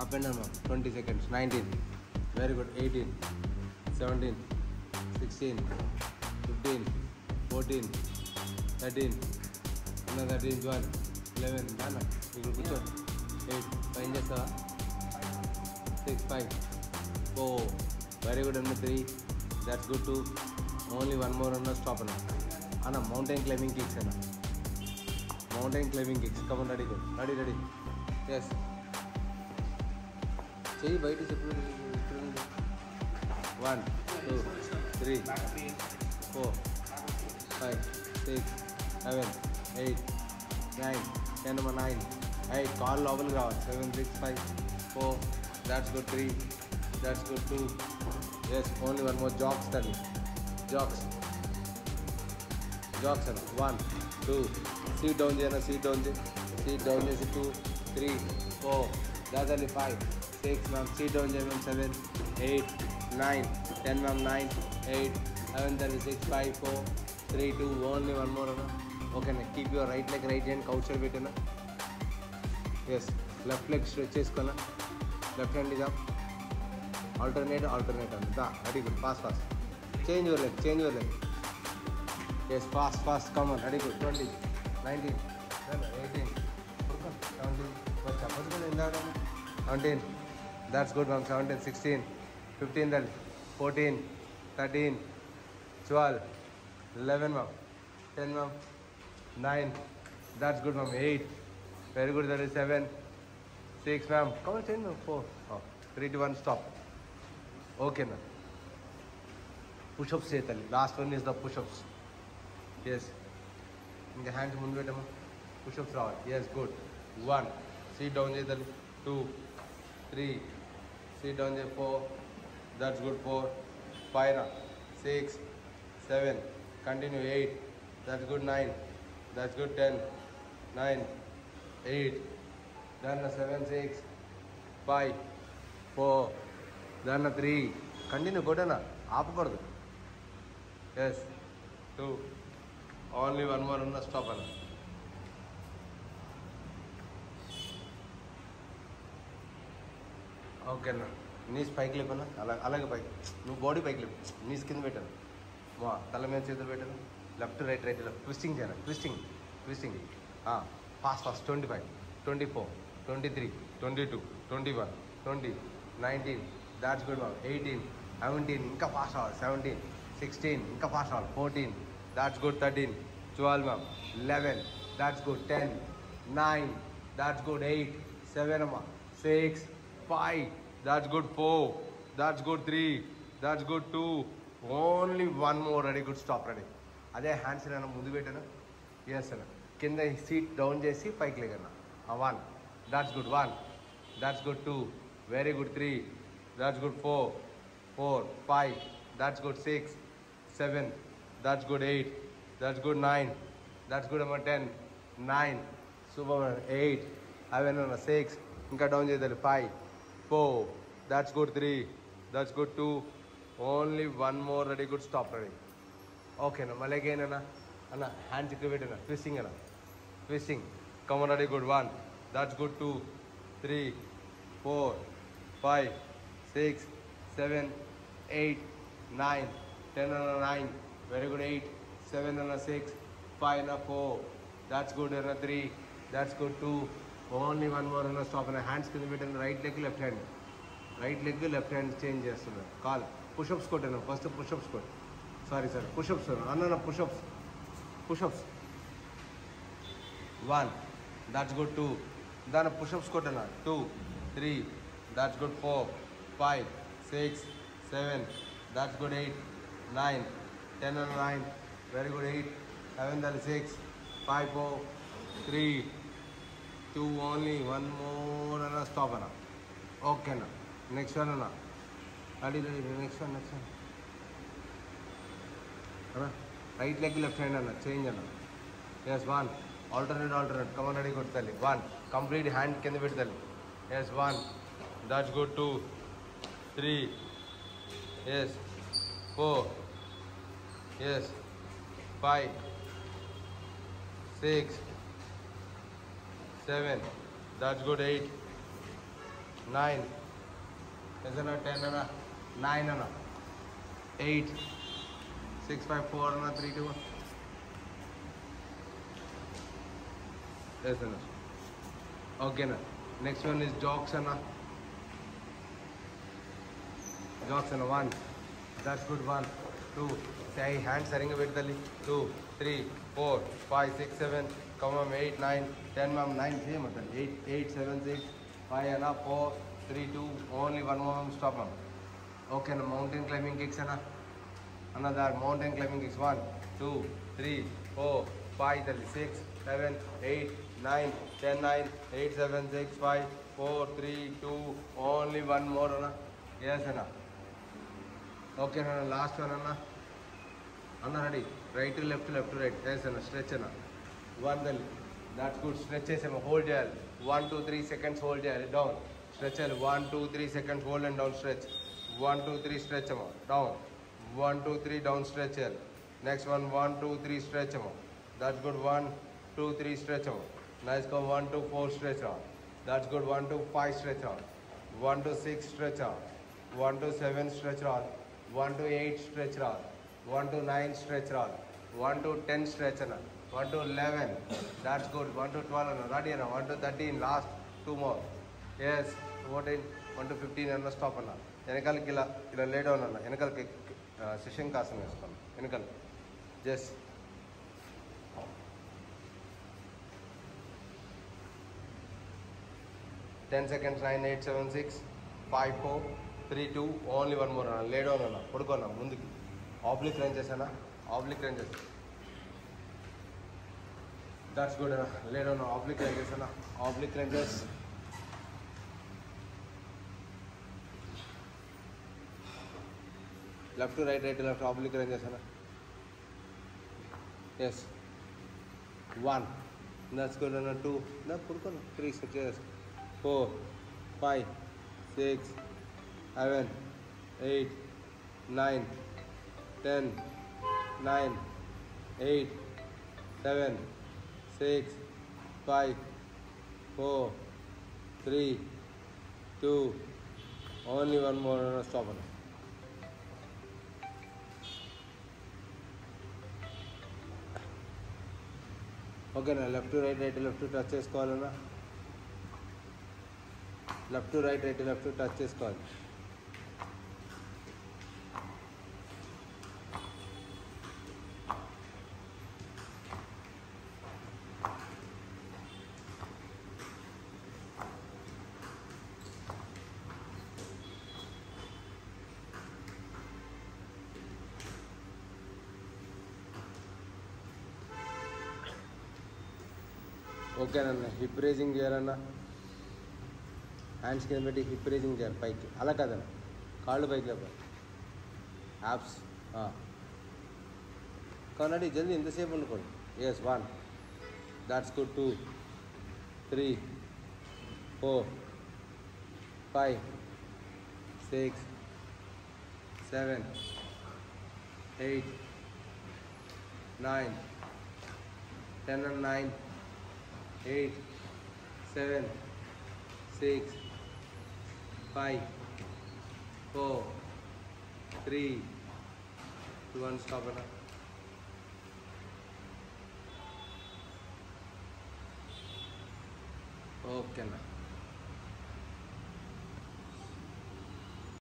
Up and down, ma'am. 20 seconds. 19. Very good. 18. 17. 16. 15. 14. 13. Another 13. 12. 11. Dana. You could put 8. 5 చేస్తావా 6. 5. 4. Very good. Another 3. That's good too. Only one more and stop now. Anna, mountain climbing kicks. Anna. Mountain climbing kicks. Come on, ready, go. Ready. Yes. Say bite is 1, 2, 3, 4, 5, 6, 7, 8, 9, 10 number 9. 8. Call level ground. 7, 6, 5, 4. That's good. 3. That's good. 2. Yes. Only one more. Jogs study. Jogs. 1, 2. Sit down, Jana. Sit down, 2, 3, 4. That's only 5, 6, ma'am. Sit down, Jana. 7, 8, 9, 10, ma'am. 9, 8, 11, 36, 5, 4, 3, 2. Only one more. Okay, na. Keep your right leg, right hand couch bit. Yes. Left leg stretch cheskona. Left hand is up. Alternate. Very good. Fast. Change your leg. Yes, fast. Come on. Very good. 20, 19, 18, 17. That's good, ma'am. 17, 16, 15, then 14, 13, 12, 11, ma'am. 10, ma'am. 9. That's good, ma'am. 8. Very good. That is 7, 6, ma'am. Come on, change, ma'am. 4. 3, 2, 1. Stop. Okay, ma'am. Push-ups. Last one is the push-ups. Yes. In the hands mundu petama. Push-ups raవాలి. Yes, good. 1. Sit down cheyali. 2, 3. Sit down 4. That's good. 4. 5 na. 6, 7. Continue. 8. That's good. 9. That's good. 10. 9. 8. Done. 7, 6. 5. 4. Done. 3. Continue. Go down. ఆపకూడదు. Yes. 2. Only one more and stop. Okay, na. Knees pike leapana. Alaga pike. No body pike leap. Knees కింద పెట్టాను. మా తల మీద చేతులు పెట్టాను. Left, right, left. Twisting చేయాలి. Twisting. Fast. 25, 24, 23, 22, 21, 20, 19. That's good, ma'am. 18, 17. ఇంకా fast అవ్వాలి. 17, 16. ఇంకా fast అవ్వాలి. 14. That's good. 13, 12, ma'am. 11. That's good. 10, 9. That's good. 8, 7, ma'am. 6, 5. That's good. 4. That's good. 3. That's good. 2. Only one more. Ready. Good. Stop. Ready. అదే hands నేను ముందు పెట్టాను. Yes అన్న. కింద సీట్ డౌన్ చేసి పైకి లేకన్నా. 1. That's good. 1. That's good. 2. Very good. 3. That's good. 4. 5. That's good. 6, 7. That's good. 8. That's good. 9. That's good. 10. 9. Super. 8. 6. ఇంకా డౌన్ చేయాలి. 5. 4. That's good. 3. That's good. 2. Only one more. Ready. Good. Stop. Ready. Okay. Na. Mali again na. Anna. Hands ikku పెట్టు na. Twisting na. Twisting. Come on. Ready. Good. 1. That's good. 2. 3. 4. 5. 6. 7. 8. 9. 10 and 9. Very good. 8. 7 and 6. 5 and 4. That's good. And 3. That's good. 2. Only one more and stop. And hands కింద పెట్టండి. Right leg left hand. Right leg left hand change చేస్తున్నారు. Call push-ups కొట్టాను. First push-ups కొట్టు. Sorry push-ups అన్న. Push-ups 1. That's good. 2. దాని push-ups కొట్టాను. 2, 3. That's good. 4, 5, 6, 7. That's good. 8, 9, 10 and 9. Very good. 8, 7 and 6, 5, 4, 3, 2. Only one more and stop. Okay. Next one. Ready. Next one. Right leg left hand. Change. Yes. 1. Alternate. Come on. Ready. Good. 1. Complete hand కింద పెట్టాలి. Yes. 1. That's good. 2, 3. Yes. 4. Yes. 5, 6, 7. That's good. 8, 9. Isn't it 10 and 9 and 8. 6, 5, 4 and 3, 2. Isn't it? Okay, na. Next one is jogs and jogs and 1. That's good. 1, 2. Say hands are with the 2, 3, 4, 5, 6, 7. Come on, 8, 9, 10, ma'am, 9, same. 8, 8, 7, 6, 5 and 4, 3, 2. Only one more, stop, ma'am. Okay, now mountain climbing kicks and another mountain climbing kicks. 1, 2, 3, 4, 5, 6, 7, 8, 9, 10, 9, 8, 7, 6, 5, 4, 3, 2. Only one more, Anna. Yes, Anna. Okay, Anna. Last one, Anna. Anna, ready. Right to left to right. Yes, Anna. Stretch, Anna. 1, that's good. Stretches, Anna. Hold gel. 1, 2, 3 seconds. Hold gel. Down. Stretch, 1, 2, 3 seconds. Hold and down. Stretch. 1, 2, 3 stretch, Anna. Down. 1, 2, 3 down. Stretch. Next one. 1, 2, 3 stretch, Anna. That's good. 1, 2, 3 stretch, Anna. Nice go. 1, 2, 4 stretch, Anna. That's good. 1, 2, 5 stretch, Anna. 1 to 6 stretch, Anna. 1 to 7 stretch, Anna. 1 to 8 stretch, Anna. 1 to 9 stretch, Anna. 1 to 10 stretch, Anna. 1 to 11. That's good. 1 to 12, Anna. Ready, Anna. 1 to 13. Last 2 more. Yes. 14. 1 to 15, Anna. Stop, Anna. వెనకాలకి ఇలా లే down అన్న వెనకాలకి శశంక ఆసనం వేసుకోండి వెనకాల just ten seconds 9, 8, 7, 6, 5, 4, 3, 2. Only one more అన్న lay down అన్న పడుకోన్నా ముందుకి ఆబ్లిక్ రేంజ్ చేసానా ఆబ్లిక్ రేంజ్ చేసా దట్స్ గుడ్ అన్న లే డౌన్ ఆబ్లిక్ రేంజ్ చేసానా oblique ranges left to right, right to left, oblique ranges, Anna. Yes. 1. That's good, Anna. 2. No, put on 3 stretches. 4, 5, 6, 7, 8, 9, 10, 9, 8, 7, 6, 5, 4, 3, 2. Only one more, Anna. Stop, Anna. Okay నా left to right right left touch చేసుకోవాలన్నా left to right right left touch చేసుకోవాలి ఓకేనన్నా hip raising చేయాలన్నా hands కింద పెట్టి hip raising చేయాలి పైకి అలా కాదన్నా కాళ్ళు పైకి లేపాలి యాప్స్ కానండి జల్దీ ఎంతసేపు అనుకోండి yes 1 that's good 2 3 4 5 6 7 8 9 10 and 9 8 7 6 5 4 3 2 1 stop it. Okay, now.